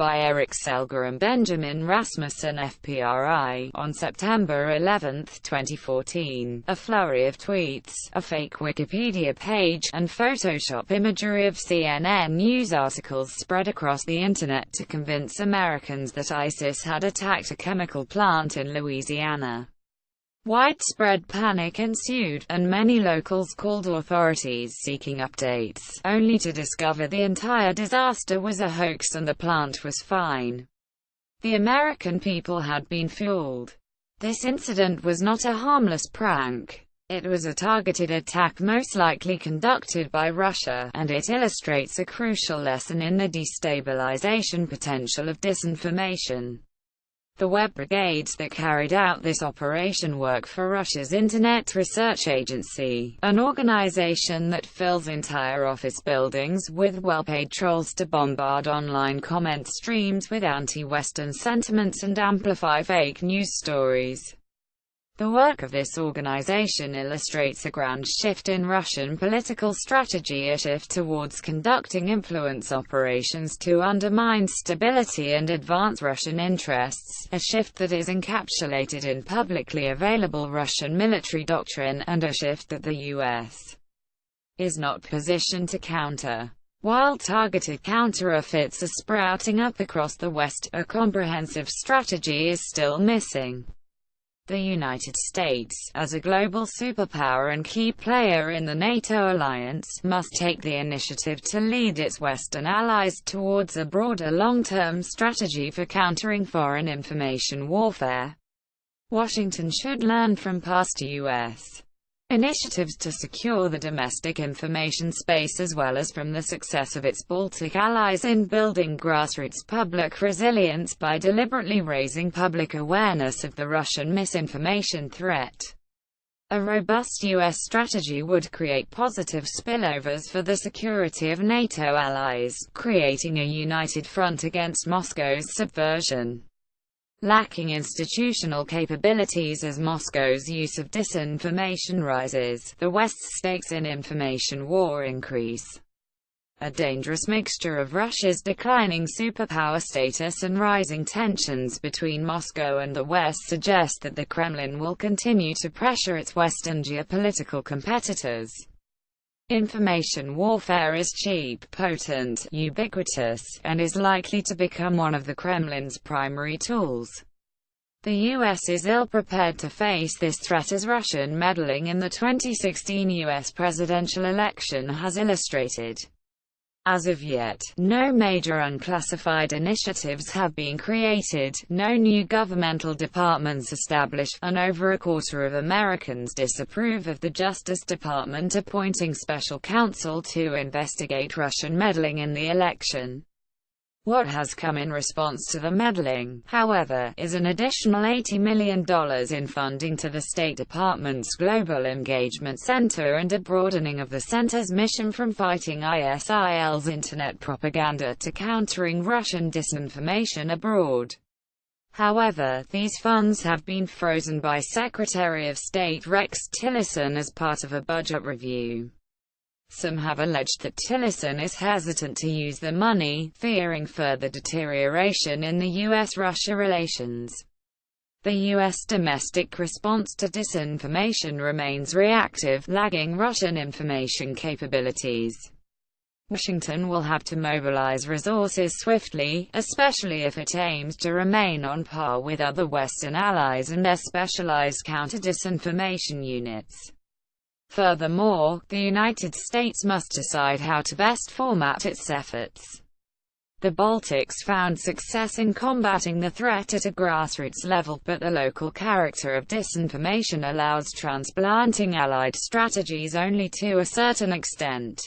by Eric Selger and Benjamin Rasmussen FPRI, on September 11, 2014. A flurry of tweets, a fake Wikipedia page, and Photoshop imagery of CNN news articles spread across the internet to convince Americans that ISIS had attacked a chemical plant in Louisiana. Widespread panic ensued, and many locals called authorities seeking updates, only to discover the entire disaster was a hoax and the plant was fine. The American people had been fooled. This incident was not a harmless prank. It was a targeted attack most likely conducted by Russia, and it illustrates a crucial lesson in the destabilization potential of disinformation. The web brigades that carried out this operation work for Russia's Internet Research Agency, an organization that fills entire office buildings with well-paid trolls to bombard online comment streams with anti-Western sentiments and amplify fake news stories. The work of this organization illustrates a grand shift in Russian political strategy, a shift towards conducting influence operations to undermine stability and advance Russian interests, a shift that is encapsulated in publicly available Russian military doctrine, and a shift that the U.S. is not positioned to counter. While targeted counterfeits are sprouting up across the West, a comprehensive strategy is still missing. The United States, as a global superpower and key player in the NATO alliance, must take the initiative to lead its Western allies towards a broader long-term strategy for countering foreign information warfare. Washington should learn from past U.S. initiatives to secure the domestic information space as well as from the success of its Baltic allies in building grassroots public resilience by deliberately raising public awareness of the Russian misinformation threat. A robust U.S. strategy would create positive spillovers for the security of NATO allies, creating a united front against Moscow's subversion. Lacking institutional capabilities as Moscow's use of disinformation rises, the West's stakes in information war increase. A dangerous mixture of Russia's declining superpower status and rising tensions between Moscow and the West suggest that the Kremlin will continue to pressure its Western geopolitical competitors. Information warfare is cheap, potent, ubiquitous, and is likely to become one of the Kremlin's primary tools. The U.S. is ill-prepared to face this threat, as Russian meddling in the 2016 U.S. presidential election has illustrated. As of yet, no major unclassified initiatives have been created, no new governmental departments established, and over a quarter of Americans disapprove of the Justice Department appointing special counsel to investigate Russian meddling in the election. What has come in response to the meddling, however, is an additional $80 million in funding to the State Department's Global Engagement Center and a broadening of the center's mission from fighting ISIL's internet propaganda to countering Russian disinformation abroad. However, these funds have been frozen by Secretary of State Rex Tillerson as part of a budget review. Some have alleged that Tillerson is hesitant to use the money, fearing further deterioration in the U.S.-Russia relations. The U.S. domestic response to disinformation remains reactive, lagging Russian information capabilities. Washington will have to mobilize resources swiftly, especially if it aims to remain on par with other Western allies and their specialized counter-disinformation units. Furthermore, the United States must decide how to best format its efforts. The Baltics found success in combating the threat at a grassroots level, but the local character of disinformation allows transplanting allied strategies only to a certain extent.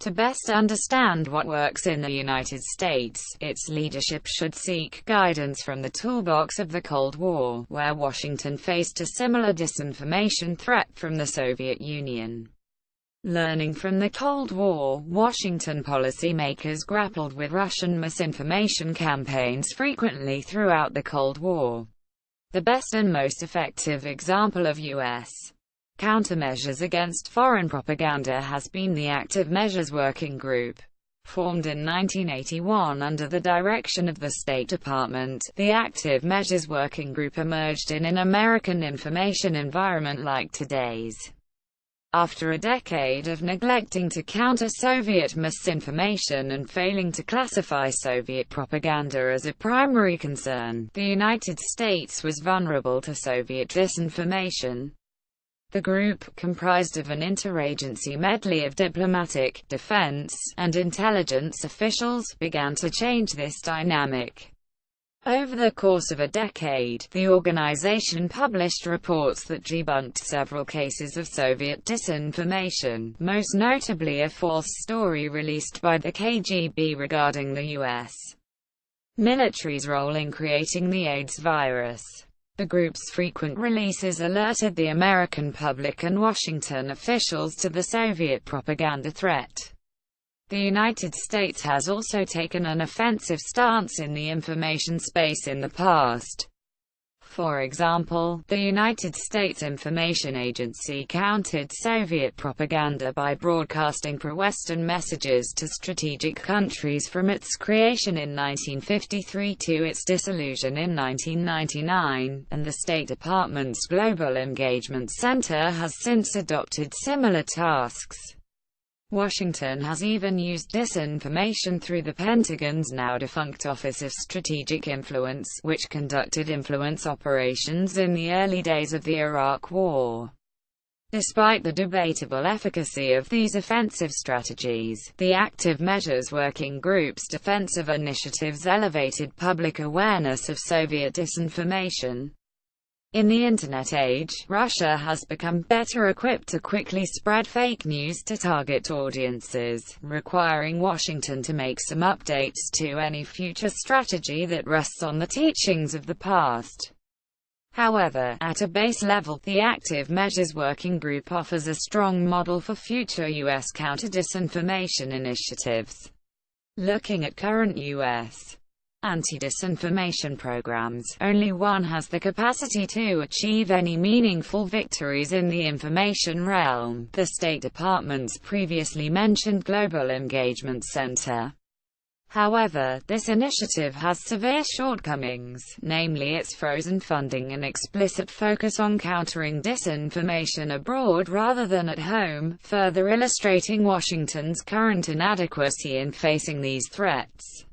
To best understand what works in the United States, its leadership should seek guidance from the toolbox of the Cold War, where Washington faced a similar disinformation threat from the Soviet Union. Learning from the Cold War, Washington policymakers grappled with Russian misinformation campaigns frequently throughout the Cold War. The best and most effective example of U.S. countermeasures against foreign propaganda has been the Active Measures Working Group. Formed in 1981 under the direction of the State Department, the Active Measures Working Group emerged in an American information environment like today's. After a decade of neglecting to counter Soviet misinformation and failing to classify Soviet propaganda as a primary concern, the United States was vulnerable to Soviet disinformation. The group, comprised of an interagency medley of diplomatic, defense, and intelligence officials, began to change this dynamic. Over the course of a decade, the organization published reports that debunked several cases of Soviet disinformation, most notably a false story released by the KGB regarding the U.S. military's role in creating the AIDS virus. The group's frequent releases alerted the American public and Washington officials to the Soviet propaganda threat. The United States has also taken an offensive stance in the information space in the past. For example, the United States Information Agency countered Soviet propaganda by broadcasting pro-Western messages to strategic countries from its creation in 1953 to its dissolution in 1999, and the State Department's Global Engagement Center has since adopted similar tasks. Washington has even used disinformation through the Pentagon's now-defunct Office of Strategic Influence, which conducted influence operations in the early days of the Iraq War. Despite the debatable efficacy of these offensive strategies, the Active Measures Working Group's defensive initiatives elevated public awareness of Soviet disinformation. In the Internet age, Russia has become better equipped to quickly spread fake news to target audiences, requiring Washington to make some updates to any future strategy that rests on the teachings of the past. However, at a base level, the Active Measures Working Group offers a strong model for future U.S. counter-disinformation initiatives. Looking at current U.S. anti-disinformation programs, only one has the capacity to achieve any meaningful victories in the information realm: the State Department's previously mentioned Global Engagement Center. However, this initiative has severe shortcomings, namely its frozen funding and explicit focus on countering disinformation abroad rather than at home, further illustrating Washington's current inadequacy in facing these threats.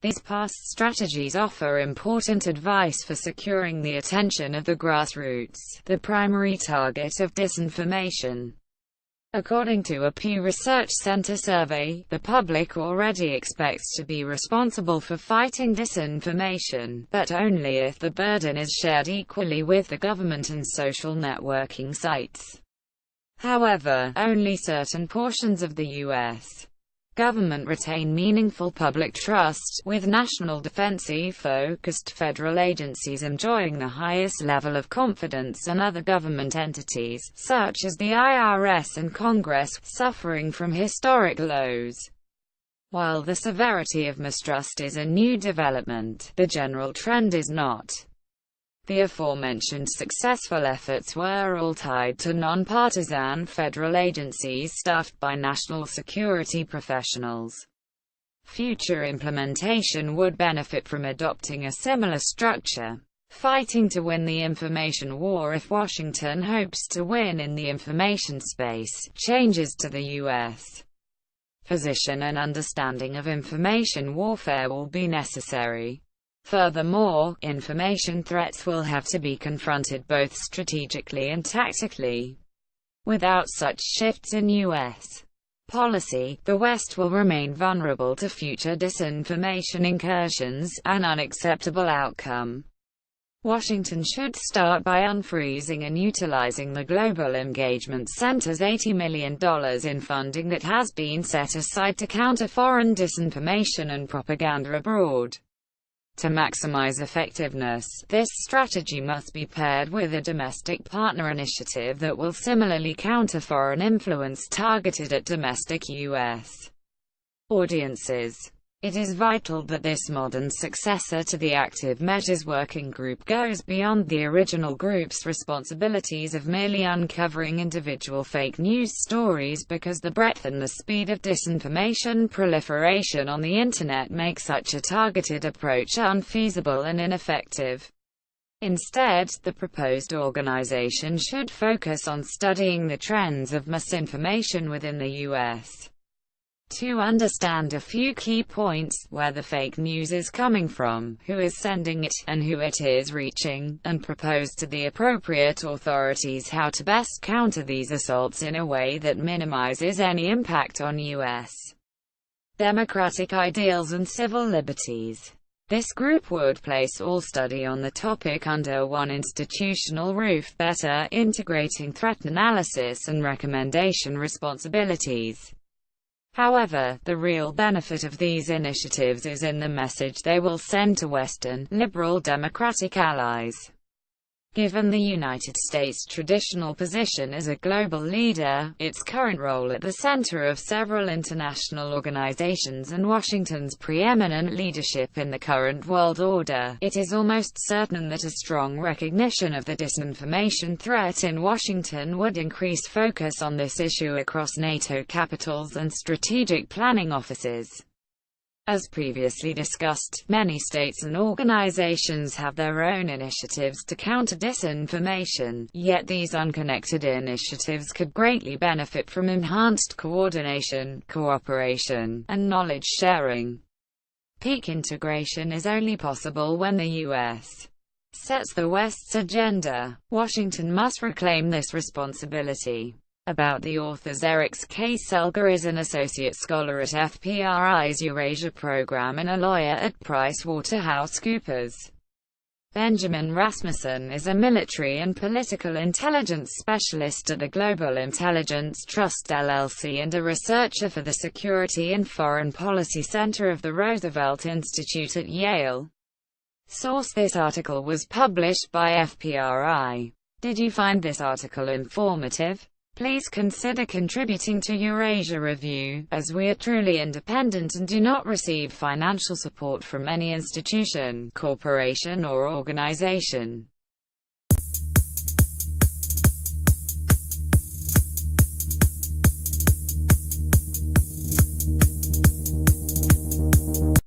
These past strategies offer important advice for securing the attention of the grassroots, the primary target of disinformation. According to a Pew Research Center survey, the public already expects to be responsible for fighting disinformation, but only if the burden is shared equally with the government and social networking sites. However, only certain portions of the U.S. government retain meaningful public trust, with national defense-focused federal agencies enjoying the highest level of confidence and other government entities, such as the IRS and Congress, suffering from historic lows. While the severity of mistrust is a new development, the general trend is not. The aforementioned successful efforts were all tied to non-partisan federal agencies staffed by national security professionals. Future implementation would benefit from adopting a similar structure, fighting to win the information war. If Washington hopes to win in the information space, changes to the U.S. position and understanding of information warfare will be necessary. Furthermore, information threats will have to be confronted both strategically and tactically. Without such shifts in U.S. policy, the West will remain vulnerable to future disinformation incursions, an unacceptable outcome. Washington should start by unfreezing and utilizing the Global Engagement Center's $80 million in funding that has been set aside to counter foreign disinformation and propaganda abroad. To maximize effectiveness, this strategy must be paired with a domestic partner initiative that will similarly counter foreign influence targeted at domestic U.S. audiences. It is vital that this modern successor to the Active Measures Working Group goes beyond the original group's responsibilities of merely uncovering individual fake news stories, because the breadth and the speed of disinformation proliferation on the Internet make such a targeted approach unfeasible and ineffective. Instead, the proposed organization should focus on studying the trends of misinformation within the U.S. to understand a few key points: where the fake news is coming from, who is sending it, and who it is reaching, and propose to the appropriate authorities how to best counter these assaults in a way that minimizes any impact on U.S. democratic ideals and civil liberties. This group would place all study on the topic under one institutional roof, better integrating threat analysis and recommendation responsibilities. However, the real benefit of these initiatives is in the message they will send to Western, liberal democratic allies. Given the United States' traditional position as a global leader, its current role at the center of several international organizations, and Washington's preeminent leadership in the current world order, it is almost certain that a strong recognition of the disinformation threat in Washington would increase focus on this issue across NATO capitals and strategic planning offices. As previously discussed, many states and organizations have their own initiatives to counter disinformation, yet these unconnected initiatives could greatly benefit from enhanced coordination, cooperation, and knowledge sharing. Peak integration is only possible when the U.S. sets the West's agenda. Washington must reclaim this responsibility. About the authors: Eric K. Selger is an associate scholar at FPRI's Eurasia program and a lawyer at PricewaterhouseCoopers. Benjamin Rasmussen is a military and political intelligence specialist at the Global Intelligence Trust LLC and a researcher for the Security and Foreign Policy Center of the Roosevelt Institute at Yale. Source: this article was published by FPRI. Did you find this article informative? Please consider contributing to Eurasia Review, as we are truly independent and do not receive financial support from any institution, corporation or organization.